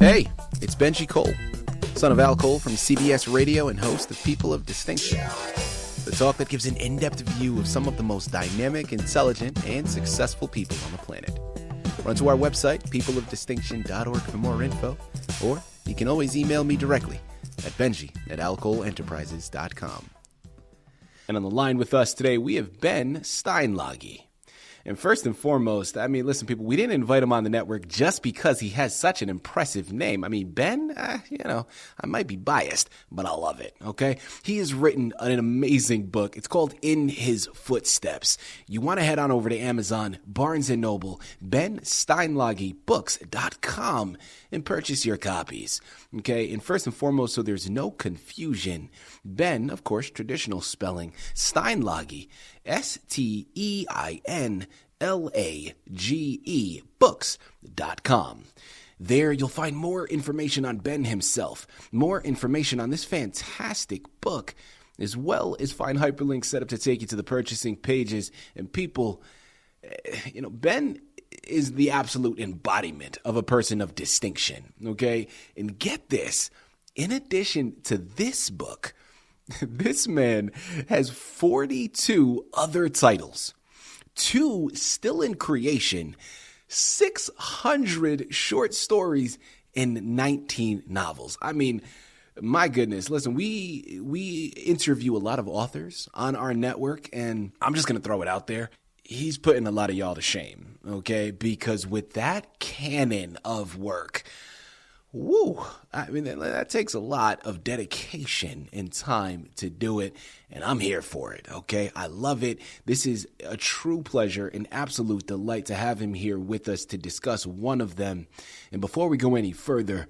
Hey, it's Benji Cole, son of Al Cole from CBS Radio and host of People of Distinction, the talk that gives an in-depth view of some of the most dynamic, intelligent, and successful people on the planet. Run to our website, peopleofdistinction.org for more info, or you can always email me directly at benji@alcoleenterprises.com. And on the line with us today, we have Ben Steinlage. And first and foremost, listen, people, we didn't invite him on the network just because he has such an impressive name. Ben, I might be biased, but I love it, okay? He has written an amazing book. It's called In His Footsteps. You want to head on over to Amazon, Barnes & Noble, bensteinlagebooks.com and purchase your copies, okay? And first and foremost, so there's no confusion, Ben, of course, traditional spelling, Steinlage, STEINLAGE books.com. There you'll find more information on Ben himself, more information on this fantastic book, as well as find hyperlinks set up to take you to the purchasing pages. And people, Ben is the absolute embodiment of a person of distinction, okay? And get this, in addition to this book, this man has 42 other titles, 2 still in creation, 600 short stories, and 19 novels. My goodness, listen, we interview a lot of authors on our network, and I'm just going to throw it out there. He's putting a lot of y'all to shame, okay? Because with that canon of work, that takes a lot of dedication and time to do it, and I'm here for it, okay? I love it. This is a true pleasure, an absolute delight to have him here with us to discuss one of them. And before we go any further,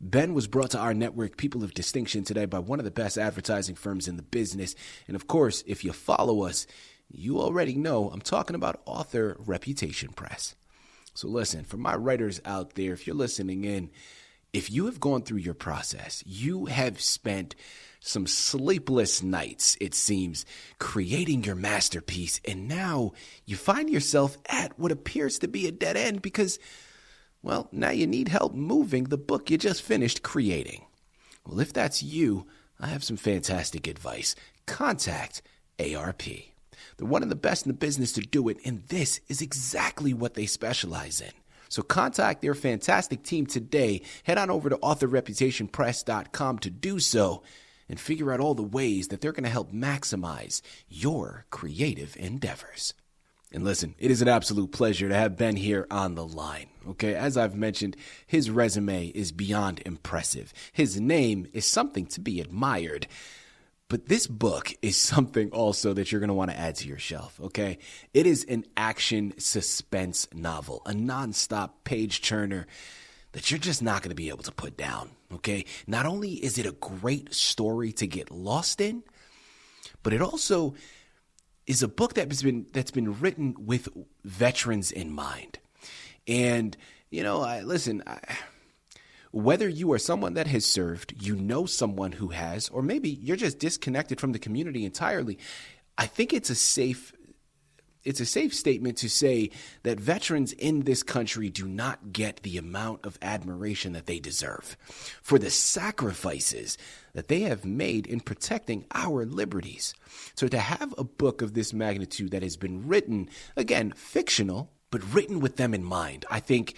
Ben was brought to our network, People of Distinction, today by one of the best advertising firms in the business. And of course, if you follow us, you already know I'm talking about Author Reputation Press. So listen, for my writers out there, if you're listening in, if you have gone through your process, you have spent some sleepless nights, it seems, creating your masterpiece, and now you find yourself at what appears to be a dead end because, well, now you need help moving the book you just finished creating. Well, if that's you, I have some fantastic advice. Contact ARP. They're one of the best in the business to do it, and this is exactly what they specialize in. So contact their fantastic team today. Head on over to authorreputationpress.com to do so and figure out all the ways that they're going to help maximize your creative endeavors. And listen, it is an absolute pleasure to have Ben here on the line. Okay, as I've mentioned, his resume is beyond impressive. His name is something to be admired. But this book is something also that you're going to want to add to your shelf, okay? It is an action suspense novel, a nonstop page turner that you're just not going to be able to put down, okay? Not only is it a great story to get lost in, but it also is a book that's been written with veterans in mind. And, whether you are someone that has served, you know someone who has, or maybe you're just disconnected from the community entirely, I think it's a safe statement to say that veterans in this country do not get the amount of admiration that they deserve for the sacrifices that they have made in protecting our liberties. So to have a book of this magnitude that has been written, again, fictional, but written with them in mind, I think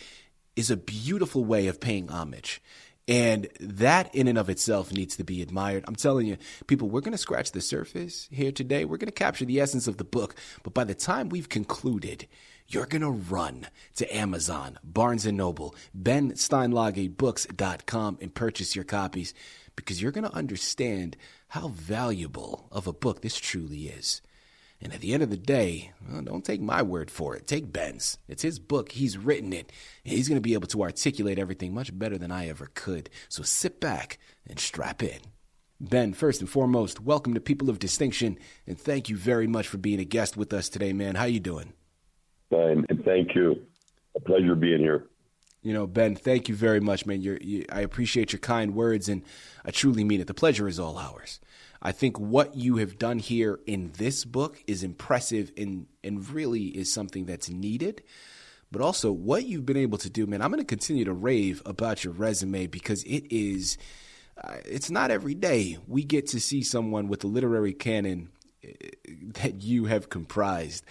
is a beautiful way of paying homage. And that in and of itself needs to be admired. I'm telling you, people, we're going to scratch the surface here today. We're going to capture the essence of the book. But by the time we've concluded, you're going to run to Amazon, Barnes & Noble, bensteinlagebooks.com and purchase your copies because you're going to understand how valuable of a book this truly is. And at the end of the day, well, don't take my word for it. Take Ben's. It's his book. He's written it. And he's going to be able to articulate everything much better than I ever could. So sit back and strap in. Ben, first and foremost, welcome to People of Distinction. And thank you very much for being a guest with us today, man. How you doing? Fine, and thank you. A pleasure being here. Ben, thank you very much, man. I appreciate your kind words, and I truly mean it. The pleasure is all ours. I think what you have done here in this book is impressive and really is something that's needed. but also what you've been able to do, man. I'm going to continue to rave about your resume because it's not every day we get to see someone with a literary canon that you have comprised.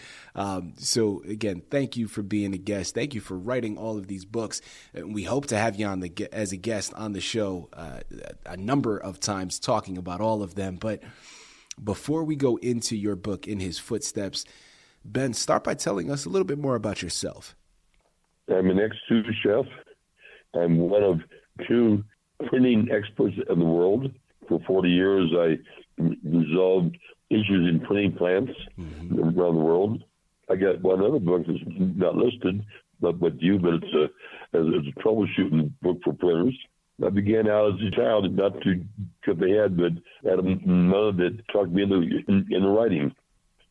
So again, thank you for being a guest. Thank you for writing all of these books. We hope to have you as a guest on the show a number of times talking about all of them. But before we go into your book, In His Footsteps, Ben, start by telling us a little bit more about yourself. I'm an ex-sous chef. I'm one of two printing experts in the world. For 40 years, I resolved issues in printing plants around the world. I got one other book that's not listed, but with you, but it's a troubleshooting book for printers. I began out as a child, not to cut the head, but had a mother that talked me into writing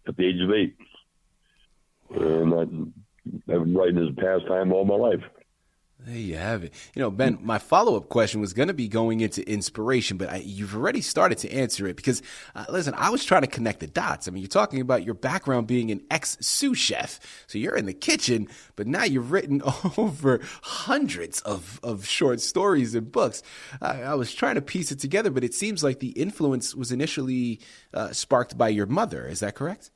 at the age of 8. And I've been writing as a pastime all my life. There you have it. Ben, my follow-up question was going to be going into inspiration, but you've already started to answer it because, listen, I was trying to connect the dots. I mean, you're talking about your background being an ex-sous chef, so you're in the kitchen, but now you've written over hundreds of short stories and books. I was trying to piece it together, but it seems like the influence was initially sparked by your mother. Is that correct?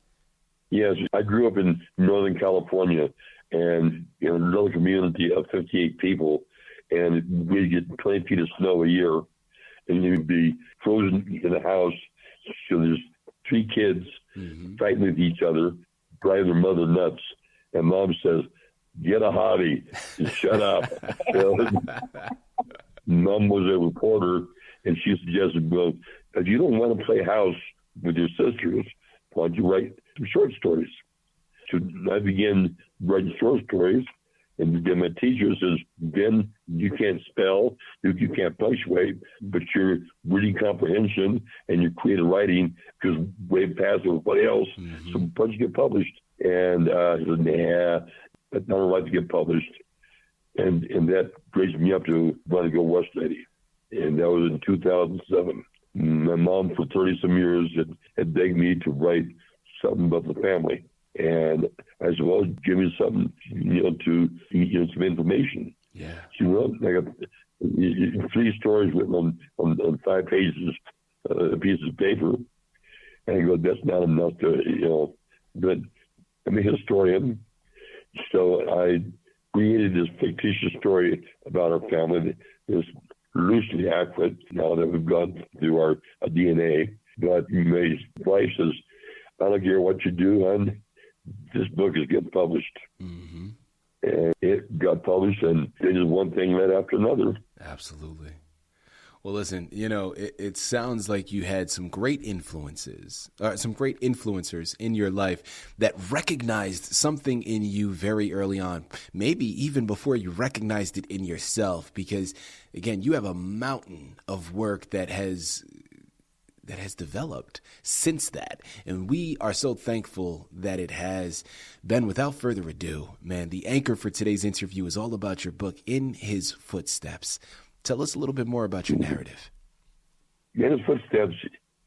Yes, I grew up in Northern California, and in a little community of 58 people, and we'd get 20 feet of snow a year, and you'd be frozen in a house. So there's 3 kids fighting with each other, driving their mother nuts, and Mom says, "Get a hobby, and shut up." Mom was a reporter, and she suggested, "Well, if you don't want to play house with your sisters, why don't you write some short stories?" So I began writing short stories, and then my teacher says, "Ben, you can't spell, you can't punctuate, but your reading comprehension and your creative writing goes way past everybody else. So why don't you get published?" And I said, "Nah, I don't like to get published." And that raised me up to want to go West Lady. And that was in 2007. My mom, for 30-some years, had begged me to write something about the family. And I said, "Well, give me something, some information." Yeah. She wrote, I got 3 stories written on 5 pages, a piece of paper. And I go, "That's not enough to, but I'm a historian." So I created this fictitious story about our family that's loosely accurate now that we've gone through our DNA. But my wife says, "I don't care what you do, hon. This book is getting published." And it got published, and then one thing led after another. Absolutely. Well, listen, it sounds like you had some great influencers in your life that recognized something in you very early on, maybe even before you recognized it in yourself, because, again, you have a mountain of work that has developed since that. And we are so thankful that it has. Ben, without further ado, man, the anchor for today's interview is all about your book, In His Footsteps. Tell us a little bit more about your narrative. In His Footsteps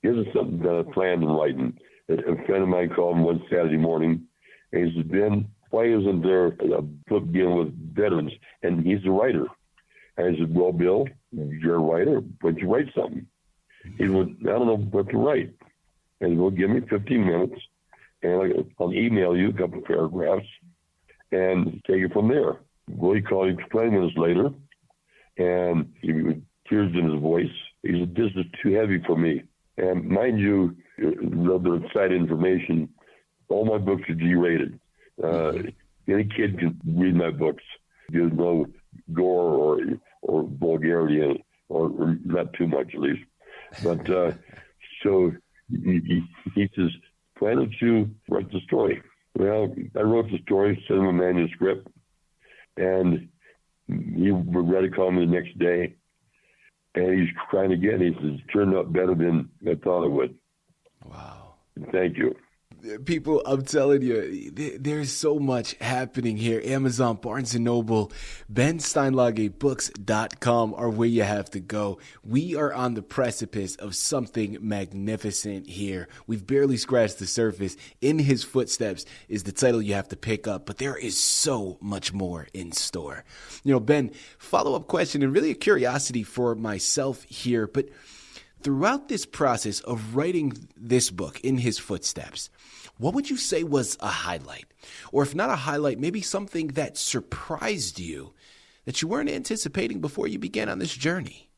isn't something that I planned on writing. A friend of mine called me one Saturday morning, and he said, "Ben, why isn't there a book dealing with veterans?" And he's a writer. And I said, "Well, Bill, you're a writer. Why don't you write something?" He said, "I don't know what to write." And he said, "Well, give me 15 minutes, and I'll email you a couple of paragraphs and take it from there." Well, he called me 20 minutes later, and he with tears in his voice. He said, "This is too heavy for me." And mind you, the side information, all my books are G-rated. Any kid can read my books. There's no gore or vulgarity in it, or not too much at least. But so he says, "Why don't you write the story?" Well, I wrote the story, sent him a manuscript, and he read it, called me the next day, and he's crying again. He says, "It turned out better than I thought it would." Wow. Thank you. People, I'm telling you, there's so much happening here. Amazon, Barnes & Noble, BenSteinlageBooks.com are where you have to go. We are on the precipice of something magnificent here. We've barely scratched the surface. In His Footsteps is the title you have to pick up, but there is so much more in store. Ben, follow-up question and really a curiosity for myself here, but throughout this process of writing this book, In His Footsteps, what would you say was a highlight? Or if not a highlight, maybe something that surprised you that you weren't anticipating before you began on this journey?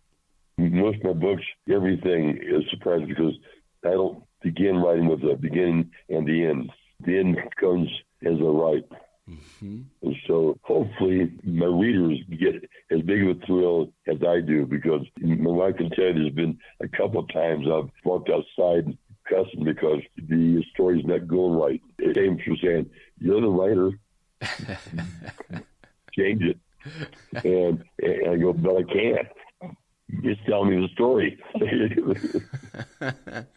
Most of my books, everything is surprising because I don't begin writing with the beginning and the end. The end comes as I write. Mm-hmm. And so hopefully my readers get as big of a thrill as I do, because my wife can tell you there's been a couple of times I've walked outside cussing because the story's not going right. It came from saying, "You're the writer, change it." And I go, "But I can't. Just tell me the story."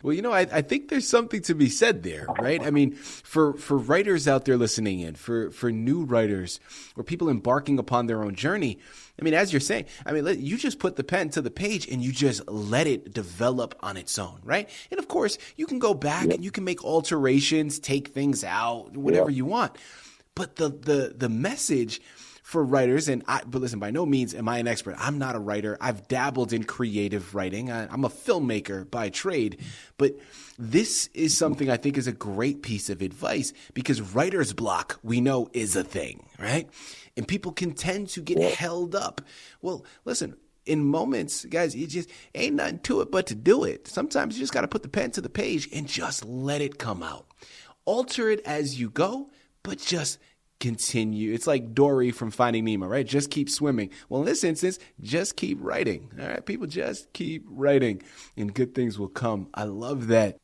Well, I think there's something to be said there, right? I mean, for writers out there listening in, for new writers or people embarking upon their own journey, I mean, as you're saying, you just put the pen to the page and you just let it develop on its own, right? And of course, you can go back and you can make alterations, take things out, whatever you want. But the message for writers, but listen, by no means am I an expert. I'm not a writer. I've dabbled in creative writing. I'm a filmmaker by trade. But this is something I think is a great piece of advice, because writer's block, we know, is a thing, right? And people can tend to get held up. Well, listen, in moments, guys, you just ain't nothing to it but to do it. Sometimes you just got to put the pen to the page and just let it come out. Alter it as you go, but just continue. It's like Dory from Finding Nemo, right? Just keep swimming. Well, in this instance, just keep writing. All right, people, just keep writing and good things will come. I love that.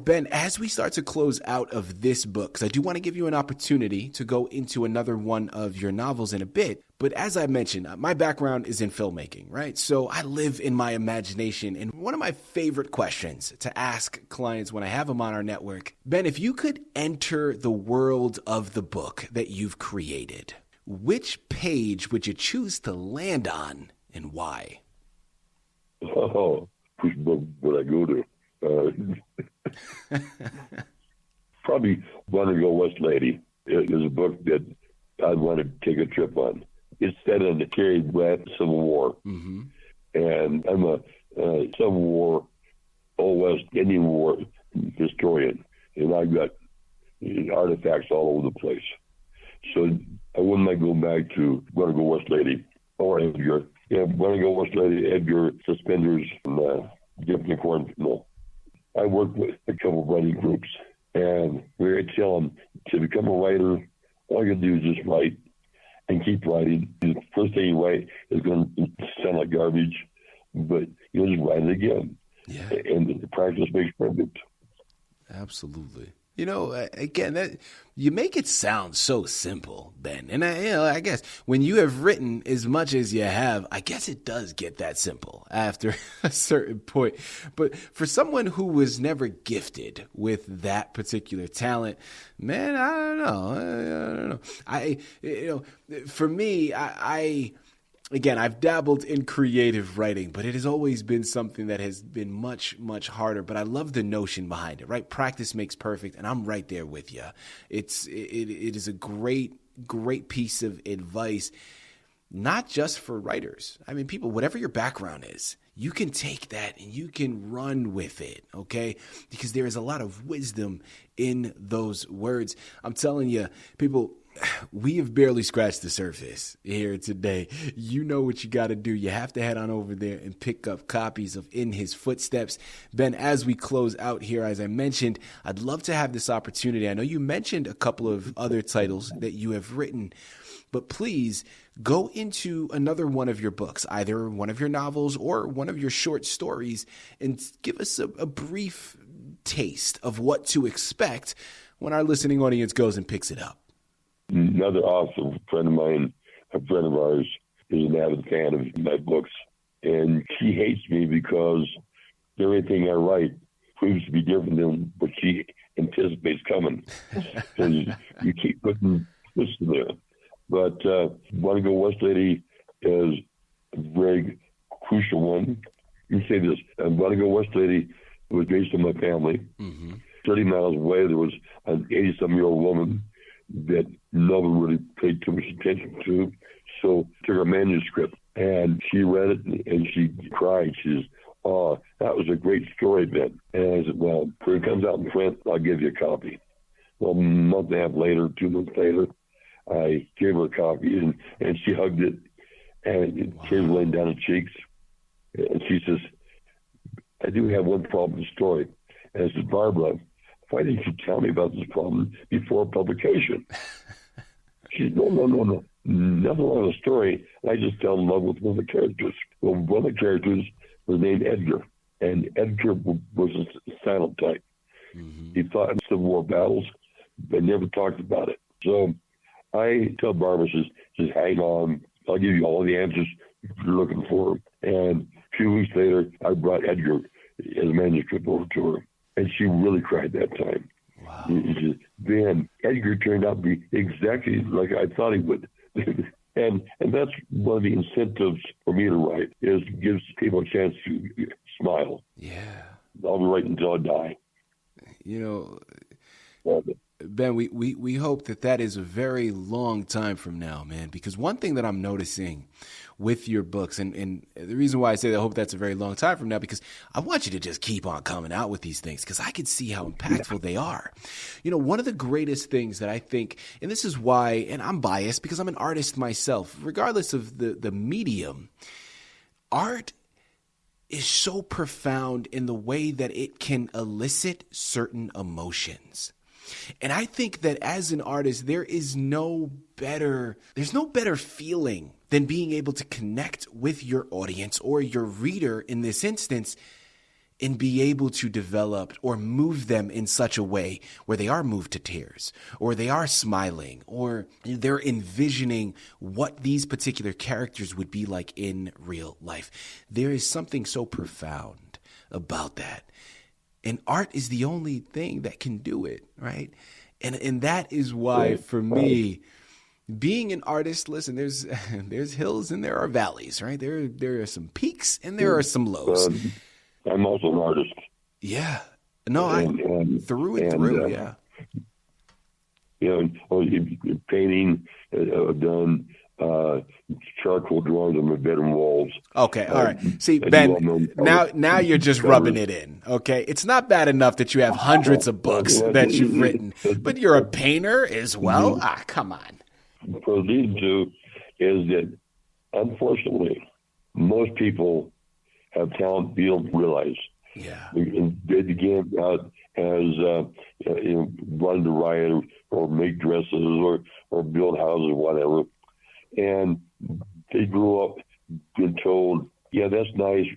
Ben, as we start to close out of this book, because I do want to give you an opportunity to go into another one of your novels in a bit. But as I mentioned, my background is in filmmaking, right? So I live in my imagination. And one of my favorite questions to ask clients when I have them on our network, Ben, if you could enter the world of the book that you've created, which page would you choose to land on and why? Oh, which book would I go to? Probably Want to Go West Lady. It is a book that I'd want to take a trip on. It's set in the Cary Grant Civil War. Mm-hmm. And I'm a Civil War, Old West Indian War historian. And I've got artifacts all over the place. So I wouldn't mind going back to Want to Go West Lady or Edgar. Yeah, Want to Go West Lady, Edgar, Suspenders, and Different Corn. No. I work with a couple of writing groups, and we tell them to become a writer, all you do is just write and keep writing. The first thing you write is going to sound like garbage, but you'll just write it again. Yeah. And the practice makes perfect. Absolutely. Again, you make it sound so simple, Ben. And I guess when you have written as much as you have, I guess it does get that simple after a certain point. But for someone who was never gifted with that particular talent, man, I don't know. For me, Again, I've dabbled in creative writing, but it has always been something that has been much, much harder. But I love the notion behind it, right? Practice makes perfect, and I'm right there with you. It is a great piece of advice, not just for writers. I mean, people, whatever your background is, you can take that and you can run with it, okay? Because there is a lot of wisdom in those words. I'm telling you, people, we have barely scratched the surface here today. You know what you got to do. You have to head on over there and pick up copies of In His Footsteps. Ben, as we close out here, as I mentioned, I'd love to have this opportunity. I know you mentioned a couple of other titles that you have written, but please go into another one of your books, either one of your novels or one of your short stories, and give us a brief taste of what to expect when our listening audience goes and picks it up. Another author, friend of mine, a friend of ours, is an avid fan of my books. And she hates me because everything I write proves to be different than what she anticipates coming. Because you keep putting twists in there. But Want to Go West Lady is a very crucial one. Let me say this. Want to Go West Lady was based on my family. Mm-hmm. 30 miles away, there was an 80-some-year-old woman that nobody really paid too much attention to. So took her manuscript, and she read it, and she cried. She says, "Oh, that was a great story, Ben." And I said, "Well, when it comes out in print, I'll give you a copy." Well, a month and a half later, 2 months later, I gave her a copy, and she hugged it, and tears laying down her cheeks. And she says, "I do have one problem with the story." And I said, "Barbara, why didn't you tell me about this problem before publication?" She said, No. Nothing wrong with the story. I just fell in love with one of the characters. Well, one of the characters was named Edgar, and Edgar was a silent type. Mm-hmm. He fought in Civil War battles, but never talked about it. So I tell Barbara, says, "Hang on, I'll give you all the answers you're looking for." And a few weeks later, I brought Edgar as a manuscript over to her, and she really cried that time. Wow. She said, "Ben, Edgar turned out to be exactly like I thought he would." and that's one of the incentives for me to write, is gives people a chance to smile. Yeah. I'll be writing until I die. Ben, we hope that is a very long time from now, man, because one thing that I'm noticing with your books, and the reason why I say that I hope that's a very long time from now, because I want you to just keep on coming out with these things, because I can see how impactful they are. One of the greatest things that I think, and this is why, and I'm biased because I'm an artist myself, regardless of the medium, art is so profound in the way that it can elicit certain emotions. And I think that as an artist, there's no better feeling than being able to connect with your audience or your reader in this instance and be able to develop or move them in such a way where they are moved to tears, or they are smiling, or they're envisioning what these particular characters would be like in real life. There is something so profound about that. And art is the only thing that can do it, right? And that is why, for me, being an artist, listen, there's hills and there are valleys, right? There are some peaks and there are some lows. I'm also an artist. Yeah. No, through and through, yeah. Painting, I've done charcoal drawings on my bedroom walls. Okay, all right. See, Ben, now you're just rubbing it in, okay? It's not bad enough that you have hundreds of books that you've written, but you're a painter as well? Ah, come on. What these do is that, unfortunately, most people have talent they don't realize. Yeah. They began out as run to riot or make dresses or build houses or whatever. And they grew up being told, yeah, that's nice,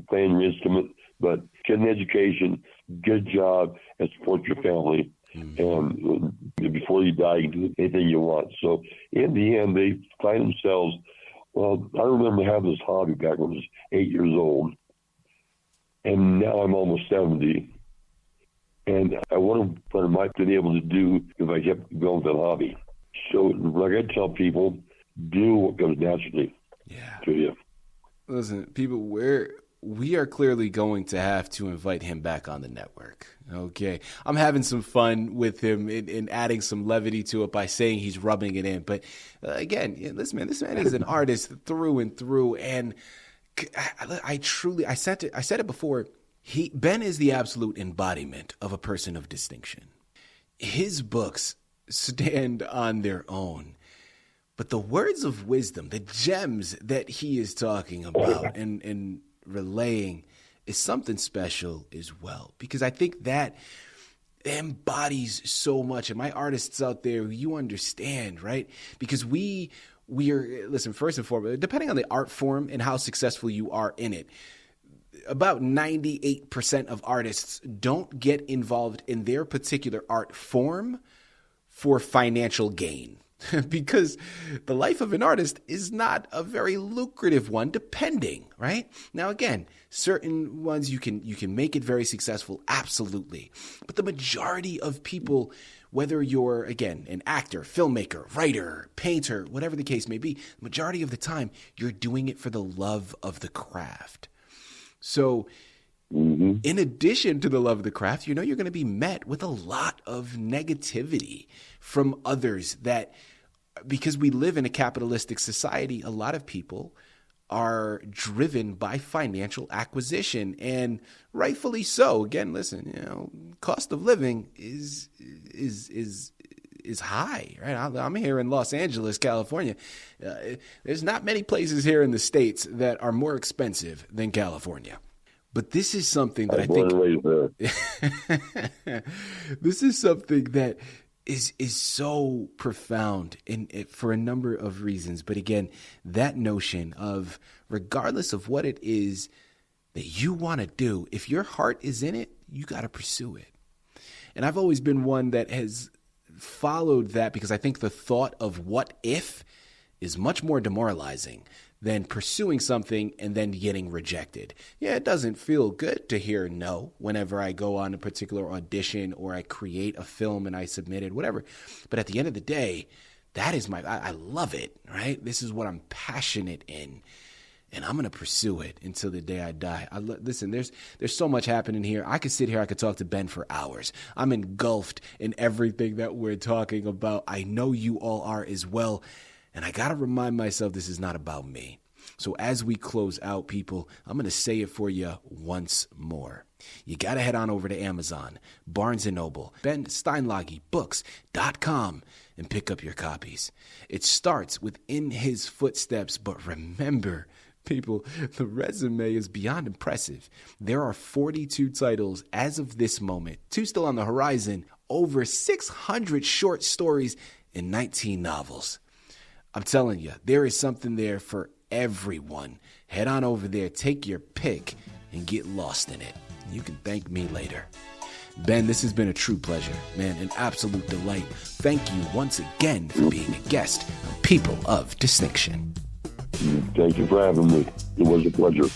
playing your instrument, but get an education, get a job, and support your family. Mm-hmm. And before you die, you can do anything you want. So in the end, they find themselves, well, I remember having this hobby back when I was 8 years old. And now I'm almost 70. And I wonder what I might have been able to do if I kept going with that hobby. So like I tell people, do what comes naturally to you. Listen, people, we are clearly going to have to invite him back on the network. Okay. I'm having some fun with him in adding some levity to it by saying he's rubbing it in. But again, this man is an artist through and through. And I said it before, Ben is the absolute embodiment of a person of distinction. His books stand on their own. But the words of wisdom, the gems that he is talking about and relaying is something special as well. Because I think that embodies so much. And my artists out there, you understand, right? Because we are, listen, first and foremost, depending on the art form and how successful you are in it, about 98% of artists don't get involved in their particular art form for financial gain. because the life of an artist is not a very lucrative one, depending, right? Now, again, certain ones you can make it very successful, absolutely. But the majority of people, whether you're, again, an actor, filmmaker, writer, painter, whatever the case may be, the majority of the time, you're doing it for the love of the craft. So in addition to the love of the craft, you're going to be met with a lot of negativity from others that, because we live in a capitalistic society, a lot of people are driven by financial acquisition, and rightfully so. Again, listen, cost of living is high, right? I'm here in Los Angeles, California. There's not many places here in the States that are more expensive than California. But this is something that I think this is something that is so profound for a number of reasons. But again, that notion of, regardless of what it is that you want to do, if your heart is in it, you got to pursue it. And I've always been one that has followed that, because I think the thought of what if is much more demoralizing than pursuing something and then getting rejected. Yeah, it doesn't feel good to hear no whenever I go on a particular audition or I create a film and I submit it, whatever. But at the end of the day, that is I love it, right? This is what I'm passionate in, and I'm going to pursue it until the day I die. Listen, there's so much happening here. I could sit here, I could talk to Ben for hours. I'm engulfed in everything that we're talking about. I know you all are as well. And I got to remind myself, this is not about me. So as we close out, people, I'm going to say it for you once more. You got to head on over to Amazon, Barnes & Noble, Steinlage, books.com, and pick up your copies. It starts with In His Footsteps, but remember, people, the resume is beyond impressive. There are 42 titles as of this moment, 2 still on the horizon, over 600 short stories, and 19 novels. I'm telling you, there is something there for everyone. Head on over there, take your pick, and get lost in it. You can thank me later. Ben, this has been a true pleasure, man, an absolute delight. Thank you once again for being a guest on People of Distinction. Thank you for having me. It was a pleasure.